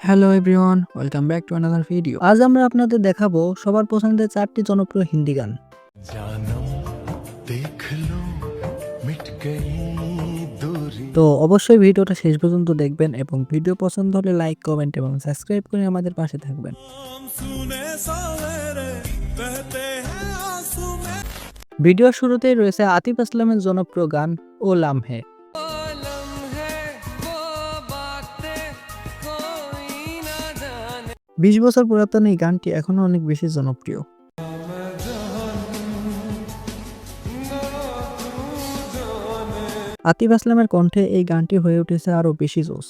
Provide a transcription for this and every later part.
Hello everyone, welcome back to another video. আজ আমরা আপনাদের দেখাবো সবার পছন্দের 4টি জনপ্রিয় হিন্দি গান। তো অবশ্যই ভিডিওটা শেষ পর্যন্ত দেখবেন এবং ভিডিও পছন্দ হলে লাইক, কমেন্ট এবং সাবস্ক্রাইব করে আমাদের পাশে থাকবেন। ভিডিওর শুরুতেই রয়েছে আতিফ আসলামের জনপ্রিয় গান ও লামহে। 20 বছর পুরাতন এই গানটি এখনো অনেক বেশি জনপ্রিয়। আতিফ আসলামের কণ্ঠে এই গানটি হয়ে উঠেছে আরো বেশি জোস।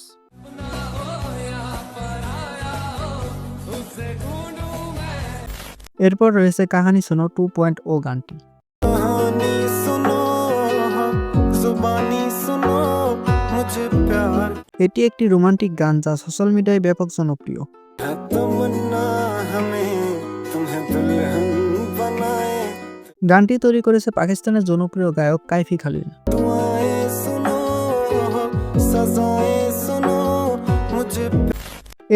এরপর রয়েছে কাহানি শোনো 2.0 গানটি। এটি একটি রোমান্টিক গান যা সোশ্যাল মিডিয়ায় ব্যাপক জনপ্রিয়। গানটি তৈরি করেছে পাকিস্তানের জনপ্রিয় গায়ক কাইফি খালিল।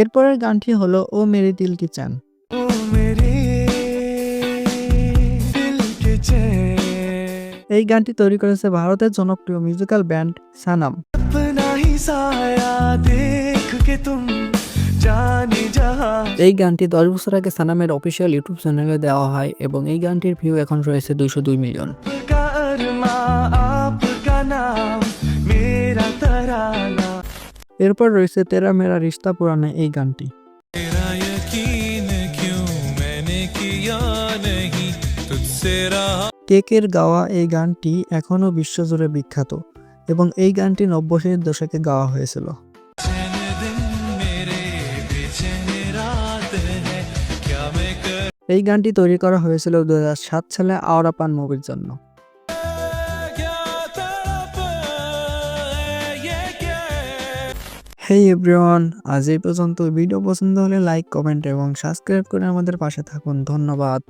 এরপরের গানটি হলো ও মেরি দিল কি চ্যান। এই গানটি তৈরি করেছে ভারতের জনপ্রিয় মিউজিক্যাল ব্যান্ড সানাম। এই গানটি 10 বছর আগে সানামের অফিসিয়াল ইউটিউব চ্যানেলে দেওয়া হয় এবং এই গানটির ভিউ এখন রয়েছে 202 মিলিয়ন। এরপর রয়েছে তেরা মেরা রিশতা পুরানা এই গানটি। কেকের গাওয়া এই গানটি এখনো বিশ্বজুড়ে বিখ্যাত এবং এই গানটি 90-এর দশকে গাওয়া হয়েছিল। এই গানটি তৈরি করা হয়েছিল 2007 সালে আওরা পান মুভির জন্য। হেই এভরিওয়ান, আজ এই পর্যন্ত। ভিডিও পছন্দ হলে লাইক, কমেন্ট এবং সাবস্ক্রাইব করে আমাদের পাশে থাকুন। ধন্যবাদ।